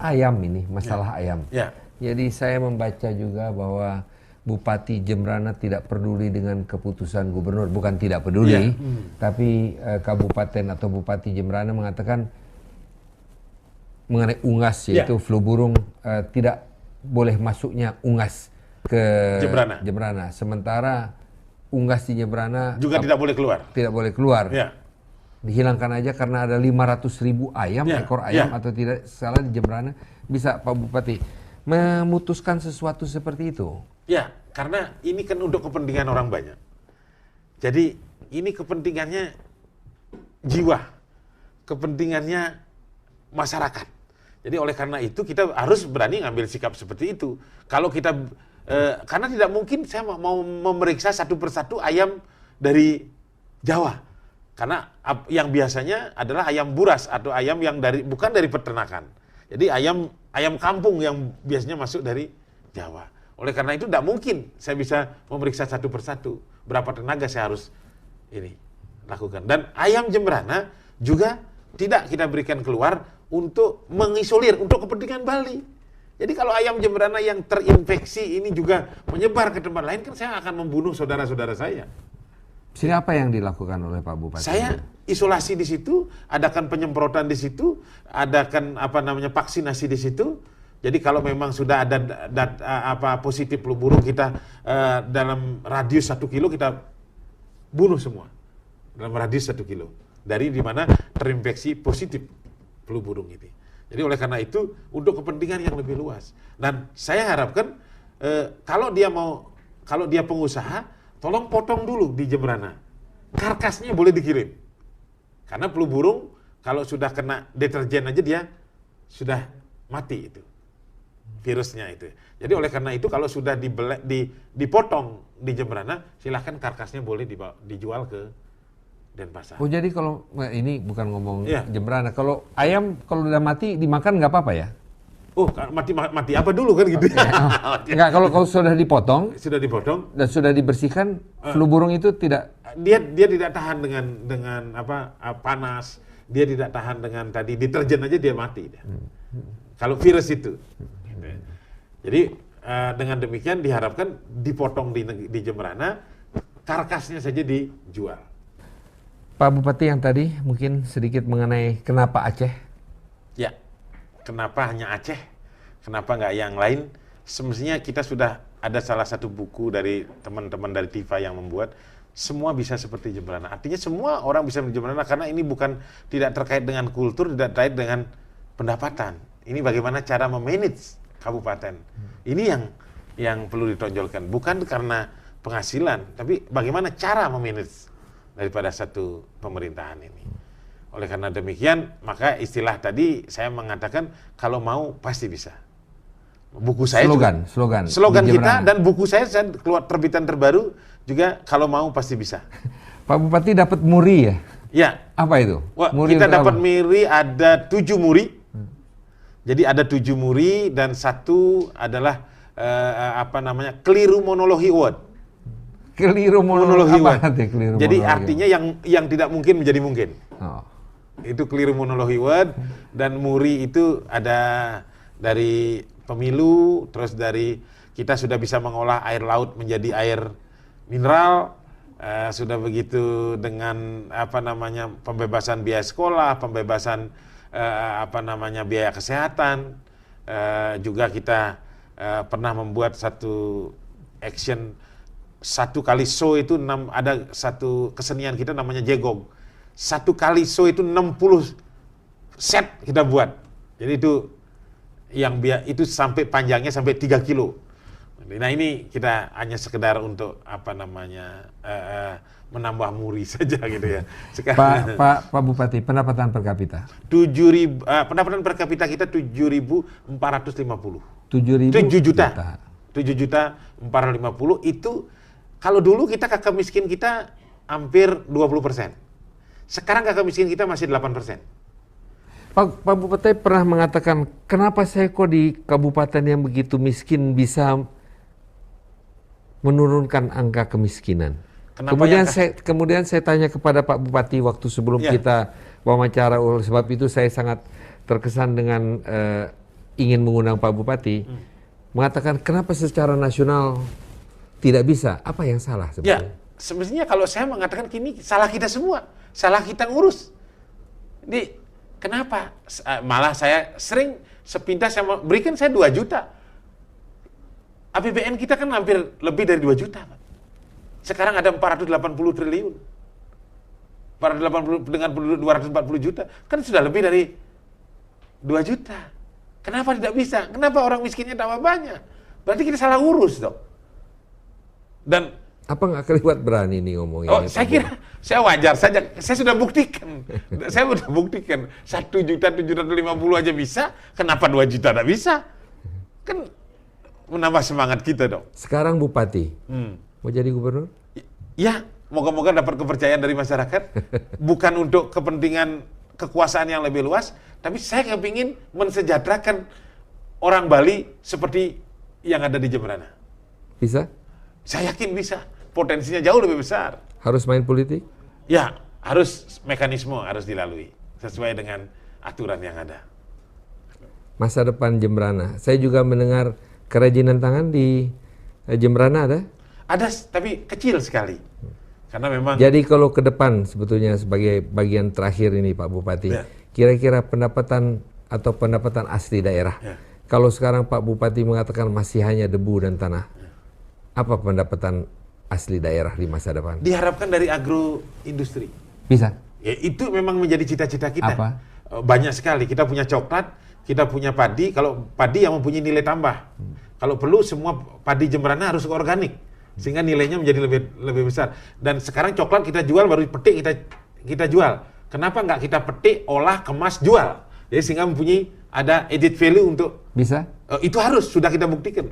ayam ini, masalah ayam. Ya. Jadi saya membaca juga bahwa Bupati Jembrana tidak peduli dengan keputusan gubernur, bukan tidak peduli, tapi kabupaten atau Bupati Jembrana mengatakan mengenai unggas, yaitu flu burung, tidak boleh masuknya unggas ke Jembrana. Sementara unggas di Jembrana juga tidak boleh keluar. Tidak boleh keluar. Ya. Dihilangkan aja karena ada 500.000 ayam, ekor ayam atau tidak salah di Jembrana. Bisa Pak Bupati memutuskan sesuatu seperti itu? Ya, karena ini kan untuk kepentingan orang banyak. Jadi ini kepentingannya jiwa, kepentingannya masyarakat. Jadi oleh karena itu kita harus berani ngambil sikap seperti itu. Kalau kita, karena tidak mungkin saya mau memeriksa satu persatu ayam dari Jawa. Karena yang biasanya adalah ayam buras atau ayam yang bukan dari peternakan. Jadi ayam kampung yang biasanya masuk dari Jawa. Oleh karena itu tidak mungkin saya bisa memeriksa satu persatu. Berapa tenaga saya harus ini lakukan. Dan ayam Jembrana juga tidak kita berikan keluar untuk mengisolir, untuk kepentingan Bali. Jadi kalau ayam Jembrana yang terinfeksi ini juga menyebar ke tempat lain, kan saya akan membunuh saudara-saudara saya. Siapa yang dilakukan oleh Pak Bupati? Saya isolasi di situ, adakan penyemprotan di situ, adakan vaksinasi di situ. Jadi kalau memang sudah ada positif flu burung, kita dalam radius 1 kilo kita bunuh semua. Dalam radius 1 kilo. Dari di mana terinfeksi positif flu burung ini. Jadi oleh karena itu untuk kepentingan yang lebih luas. Dan saya harapkan kalau dia pengusaha, tolong potong dulu di Jembrana. Karkasnya boleh dikirim. Karena flu burung kalau sudah kena deterjen aja dia sudah mati itu. Virusnya itu. Jadi oleh karena itu kalau sudah dipotong di Jembrana, silahkan karkasnya boleh dijual ke Denpasar. Oh jadi kalau ini bukan ngomong Jembrana, kalau ayam kalau udah mati dimakan nggak apa-apa ya? Oh, mati apa dulu kan gitu ya? Enggak, kalau sudah dipotong dan sudah dibersihkan, flu burung itu tidak, dia tidak tahan dengan panas, dia tidak tahan dengan tadi deterjen aja dia mati. Kalau virus itu. Jadi dengan demikian diharapkan dipotong di Jembrana, karkasnya saja dijual. Pak Bupati yang tadi mungkin sedikit mengenai kenapa Aceh? Ya. Kenapa hanya Aceh? Kenapa nggak yang lain? Semestinya kita sudah ada salah satu buku dari teman-teman dari TIFA yang membuat semua bisa seperti Jembrana. Artinya semua orang bisa menjadi Jembrana karena ini bukan tidak terkait dengan kultur, tidak terkait dengan pendapatan. Ini bagaimana cara memanage kabupaten. Ini yang perlu ditonjolkan. Bukan karena penghasilan, tapi bagaimana cara memanage daripada satu pemerintahan ini. Oleh karena demikian, maka istilah tadi saya mengatakan kalau mau pasti bisa. Buku saya slogan kita dan buku saya keluar terbitan terbaru juga kalau mau pasti bisa. Pak Bupati dapat muri ya? Ya. Apa itu? Muri kita dapat muri ada 7 muri. Jadi ada 7 muri dan satu adalah keliru monologi award. Keliru monologi award. Jadi artinya yang tidak mungkin menjadi mungkin. Oh. Itu keliru monologi award. Dan muri itu ada dari pemilu, terus dari kita sudah bisa mengolah air laut menjadi air mineral, sudah begitu dengan pembebasan biaya sekolah, pembebasan biaya kesehatan, juga kita pernah membuat satu action, satu kali show itu ada satu kesenian kita namanya jegong. Satu kali show itu 60 set kita buat. Jadi itu sampai panjangnya sampai 3 kilo. Nah ini kita hanya sekedar untuk menambah muri saja gitu ya. Sekarang, Pak Bupati, pendapatan per kapita? 7.000 pendapatan per kapita kita 7.450. 7 juta. 7.450 itu kalau dulu kita kakak miskin kita hampir 20%. Sekarang kakak miskin kita masih 8%. Pak Bupati pernah mengatakan, kenapa saya kok di kabupaten yang begitu miskin bisa menurunkan angka kemiskinan? Kemudian saya tanya kepada Pak Bupati waktu sebelum kita wawancara, sebab itu saya sangat terkesan dengan ingin mengundang Pak Bupati, mengatakan kenapa secara nasional tidak bisa? Apa yang salah sebetulnya? Ya, semestinya kalau saya mengatakan kini salah kita semua, salah kita ngurus. Jadi kenapa? Malah saya sering sepintas saya berikan saya 2 juta. APBN kita kan hampir lebih dari 2 juta, Pak. Sekarang ada 480 triliun. 480 dengan penduduk 240 juta, kan sudah lebih dari 2 juta. Kenapa tidak bisa? Kenapa orang miskinnya tambah banyak? Berarti kita salah urus dong. Dan apa nggak kelewat berani nih ngomongin? oh, saya kira saya wajar saja. Saya sudah buktikan. Saya sudah buktikan 1.750.000 aja bisa. Kenapa 2 juta tidak bisa? Kan menambah semangat kita dong. Sekarang Bupati mau jadi gubernur? Ya, moga-moga dapat kepercayaan dari masyarakat. Bukan untuk kepentingan kekuasaan yang lebih luas, tapi saya kepingin mensejahterakan orang Bali seperti yang ada di Jemberana. Bisa? Saya yakin bisa. Potensinya jauh lebih besar. Harus main politik? Ya, harus mekanisme harus dilalui sesuai dengan aturan yang ada. Masa depan Jemberana. Saya juga mendengar kerajinan tangan di Jemberana ada? Ada, tapi kecil sekali. Karena memang Jadi kalau ke depan sebetulnya sebagai bagian terakhir ini Pak Bupati, ya, kira-kira pendapatan atau pendapatan asli daerah. Ya. Kalau sekarang Pak Bupati mengatakan masih hanya debu dan tanah, apa pendapatan asli daerah di masa depan? diharapkan dari agroindustri. Bisa? Ya, itu memang menjadi cita-cita kita. Apa? Banyak sekali. Kita punya coklat, kita punya padi. Kalau padi yang mempunyai nilai tambah. Kalau perlu semua padi Jemberana harus organik, sehingga nilainya menjadi lebih besar. Dan sekarang coklat kita jual, baru petik kita jual. Kenapa nggak kita petik, olah, kemas, jual? Jadi sehingga mempunyai ada added value untuk Bisa? itu harus sudah kita buktikan.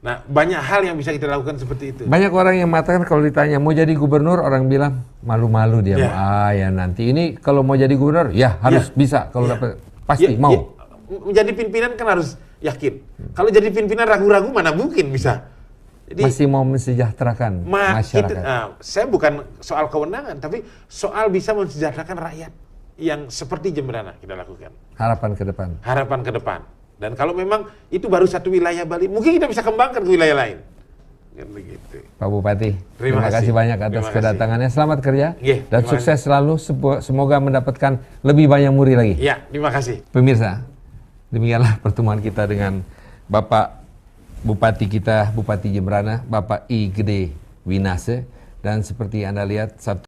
Nah, banyak hal yang bisa kita lakukan seperti itu. Banyak orang yang mengatakan kalau ditanya mau jadi gubernur, orang bilang malu-malu dia. Ya. Ya nanti ini kalau mau jadi gubernur, ya harus bisa. Kalau dapat pasti mau. Menjadi pimpinan kan harus yakin. Kalau jadi pimpinan ragu-ragu mana mungkin bisa. Jadi Masih mau mensejahterakan masyarakat. saya bukan soal kewenangan, tapi soal bisa mensejahterakan rakyat yang seperti Jemberana kita lakukan. Harapan ke depan. Harapan ke depan. Dan kalau memang itu baru satu wilayah Bali, mungkin kita bisa kembangkan ke wilayah lain. Kan begitu. Pak Bupati, Terima terima kasih kasih. banyak atas Terima kasih. kedatangannya. Selamat kerja Iya, dan terima sukses selalu. Semoga mendapatkan lebih banyak murid lagi. Ya, terima kasih. Pemirsa, demikianlah pertemuan kita dengan Bapak Bupati kita, Bupati Jemberana, Bapak I Gede Winase. Dan seperti Anda lihat, Sabtu